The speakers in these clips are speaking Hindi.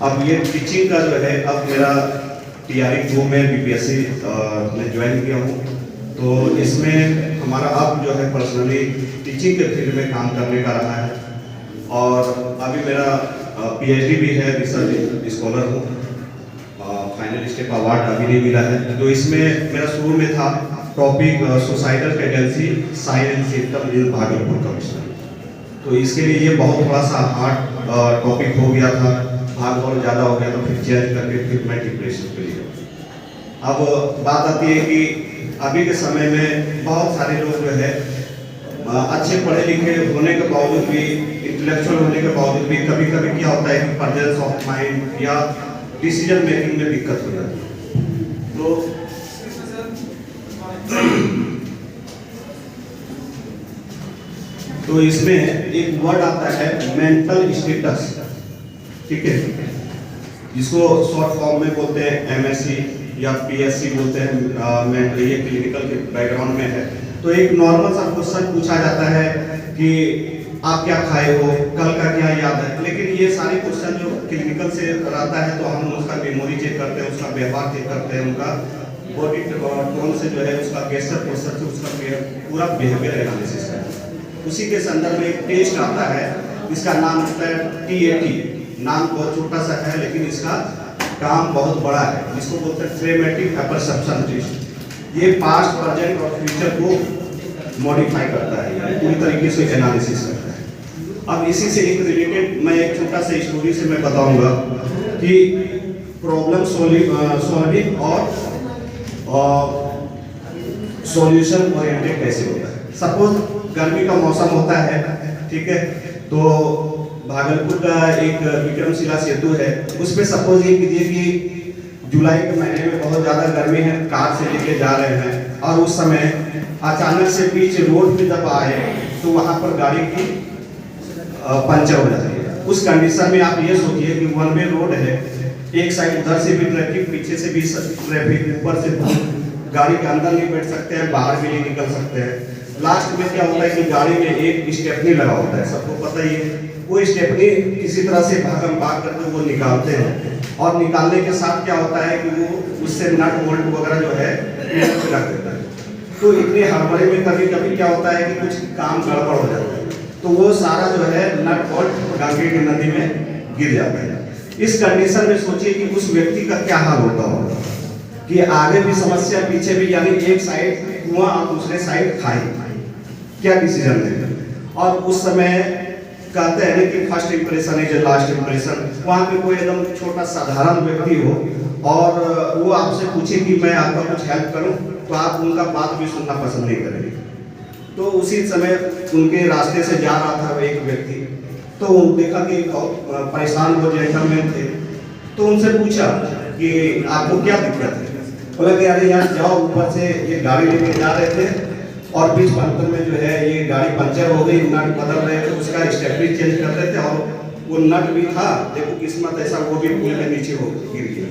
अब ये टीचिंग का जो है, अब मेरा TRE 2 में BPSC में ज्वाइन किया हूँ, तो इसमें हमारा अब जो है पर्सनली टीचिंग के फील्ड में काम करने का रहा है। और अभी मेरा PhD भी है, रिसर्च स्कॉलर हूँ। फाइनल स्टेप अवार्ड अभी नहीं मिला है। तो इसमें मेरा शुरू में था topic societal tendency sign and symptom in Bhagalpur commissioner. तो इसके लिए ये बहुत थोड़ा सा हार्ड टॉपिक हो गया था, भाग दौड़ ज़्यादा हो गया, तो फिर चेंज करके फिर मैं डिप्रेशन पे लिया। अब बात आती है कि अभी के समय में बहुत सारे लोग जो है अच्छे पढ़े लिखे होने के बावजूद भी, इंटेलेक्चुअल होने के बावजूद भी कभी कभी क्या होता है कि प्रेजेंस ऑफ माइंड या डिसीजन मेकिंग में दिक्कत हो जाती है। तो इसमें एक वर्ड आता है मेंटल स्टेटस, ठीक है, जिसको शॉर्ट फॉर्म में बोलते हैं MSc या PSc बोलते हैं। ये क्लिनिकल के बैकग्राउंड में है। तो एक नॉर्मल सा क्वेश्चन पूछा जाता है कि आप क्या खाए हो, कल का क्या याद है। लेकिन ये सारे क्वेश्चन जो क्लिनिकल से रहता है, तो हम उसका मेमोरी चेक करते हैं, उसका व्यवहार चेक करते हैं, उनका बॉडी टोन से जो है, उसका गेस्चर पोस्चर से उसका पूरा बिहेवियर एनालिसिस है। उसी के संदर्भ में एक टेस्ट आता है, इसका नाम होता है TAT। नाम बहुत छोटा सा है लेकिन इसका काम बहुत बड़ा है, जिसको बोलते हैं थ्रेमेटिक परसेप्शन टेस्ट। ये पास्ट, प्रेजेंट और फ्यूचर को मॉडिफाई करता है, यानी पूरी तरीके से एनालिसिस करता है। अब इसी से एक रिलेटेड मैं एक छोटा सा स्टोरी से मैं बताऊंगा कि प्रॉब्लम सॉल्विंग और सॉल्यूशन ओरिएंटेड कैसे होता है। सपोज गर्मी का मौसम होता है, ठीक है, तो भागलपुर का एक विक्रमशिला सेतु है, उस पर सपोज ये कीजिए कि जुलाई के महीने में बहुत ज़्यादा गर्मी है, कार से लेके जा रहे हैं और उस समय अचानक से बीच रोड पे जब आए तो वहाँ पर गाड़ी की पंचर हो जाती है। उस कंडीशन में आप ये सोचिए कि वन वे रोड है, एक साइड उधर से भी ट्रैफिक, पीछे से भी ट्रैफिक, ऊपर से गाड़ी के अंदर नहीं बैठ सकते हैं, बाहर भी नहीं निकल सकते हैं। लास्ट में क्या होता है कि गाड़ी में एक स्टेपनी लगा होता है, सबको पता ही है। वो स्टेपनी किसी तरह से भागम भाग करके वो निकालते हैं, और निकालने के साथ क्या होता है कि वो उससे नट बोल्ट वगैरह जो है लग देता है। तो इतनी हड़बड़ी में कभी कभी क्या होता है कि कुछ काम गड़बड़ हो जाता है, तो वो सारा जो है नट बोल्ट गंगे की नदी में गिर जाता है। इस कंडीशन में सोचिए कि उस व्यक्ति का क्या हाल होता होगा कि आगे भी समस्या पीछे भी, यानी एक साइड कुआं और दूसरे साइड खाई, क्या डिसीजन लेंगे। और उस समय कहते हैं कि first impression is last impression. वहाँ पे कोई एकदम छोटा साधारण व्यक्ति हो और वो आपसे पूछे कि मैं आपका कुछ हेल्प करूं, तो आप उनका बात भी सुनना पसंद नहीं करेंगे। तो उसी समय उनके रास्ते से जा रहा था एक व्यक्ति, तो देखा कि बहुत परेशान वो जेंटलमैन थे, तो उनसे पूछा कि आपको क्या दिक्कत है। बोला कि अरे यार जाओ, ऊपर से ये गाड़ी लेके जा रहे थे और बीच पंक्चर में जो है ये गाड़ी पंचर हो गई, नट बदल रहे थे, उसका स्टेपनी चेंज कर रहे थे और वो नट भी था, देखो किस्मत ऐसा वो भी पुल के नीचे हो गिर गया।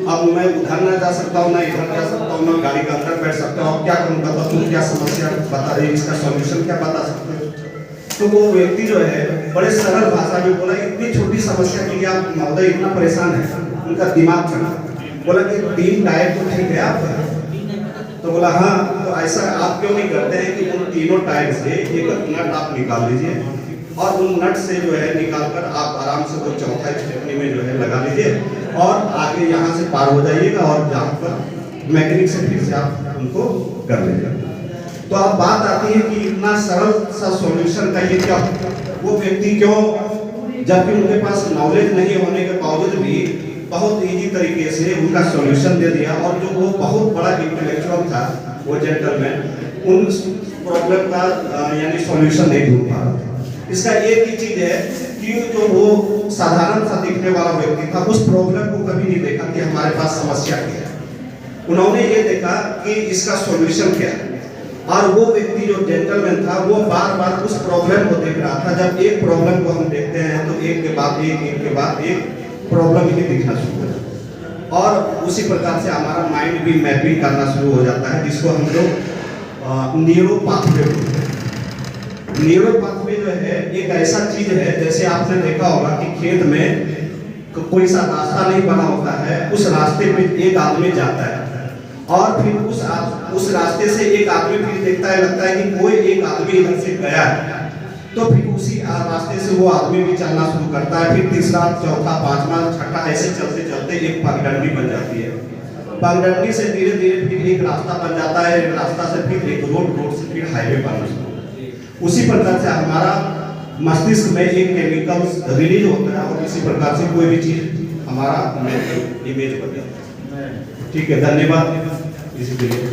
अब मैं उधर ना जा सकता हूँ, ना इधर जा सकता हूँ, ना गाड़ी के अंदर बैठ सकता हूँ। क्या करूँ, बता तुम क्या समस्या बता रही, इसका सॉल्यूशन क्या बता सकते हो। तो वो व्यक्ति जो है बड़े सरल भाषा में बोला, इतनी छोटी समस्या के लिए आप महोदय इतना परेशान है। उनका दिमाग चला, बोला कि 3 टायर तो ठीक है आपका। तो बोला हाँ, तो ऐसा आप क्यों नहीं करते हैं कि उन तीनों टायर से एक नट आप निकाल लीजिए और उन नट से जो है निकालकर आप आराम से वो चौथा स्टेपनी में जो है लगा लीजिए और आगे यहाँ से पार हो जाइएगा और जहाँ पर मैकेनिक से फिर से आप उनको कर लीजिएगा। तो अब बात आती है कि इतना सरल सा सॉल्यूशन का ये क्या, वो व्यक्ति क्यों, जबकि उनके पास नॉलेज नहीं होने के बावजूद भी बहुत इजी तरीके से उनका सॉल्यूशन दे दिया। और जो वो बहुत बड़ा इंटेलेक्चुअल था वो जेंटलमैन, उन प्रॉब्लम का यानी सॉल्यूशन नहीं ढूंढ पा रहा था। इसका एक ही चीज है कि जो वो साधारण सा दिखने वाला व्यक्ति था, उस प्रॉब्लम को कभी नहीं देखा कि हमारे पास समस्या क्या है। उन्होंने ये देखा कि इसका सॉल्यूशन क्या है। और वो व्यक्ति जो जेंटलमैन था वो बार बार उस प्रॉब्लम को देख रहा था। जब एक प्रॉब्लम को हम देखते हैं तो एक के बाद एक प्रॉब्लम ही दिखना शुरू हो जाता है और उसी प्रकार से हमारा माइंड भी मैपिंग करना शुरू हो जाता है, जिसको हम लोग न्यूरो पाथवे बोलते हैं। न्यूरो पाथवे जो है एक ऐसा चीज है, जैसे आपने देखा होगा कि खेत में कोई सा रास्ता नहीं बना होता है, उस रास्ते पे एक आदमी जाता है और फिर उस रास्ते से एक आदमी फिर देखता है, लगता है कि कोई एक आदमी इधर से गया है, तो फिर उसी रास्ते से वो आदमी भी चलना शुरू करता है। फिर तीसरा, चौथा, पांचवा, छठा, ऐसे चलते चलते एक पगडंडी बन जाती है। पगडंडी से धीरे धीरे फिर एक रास्ता बन जाता है, एक रास्ता से फिर एक रोड से फिर हाईवे बनना शुरू। उसी प्रकार से हमारा मस्तिष्क में एक केमिकल रिलीज होता है और इसी प्रकार से कोई भी चीज हमारा मेंटल इमेज बन जाता है। ठीक है, धन्यवाद इसी के लिए।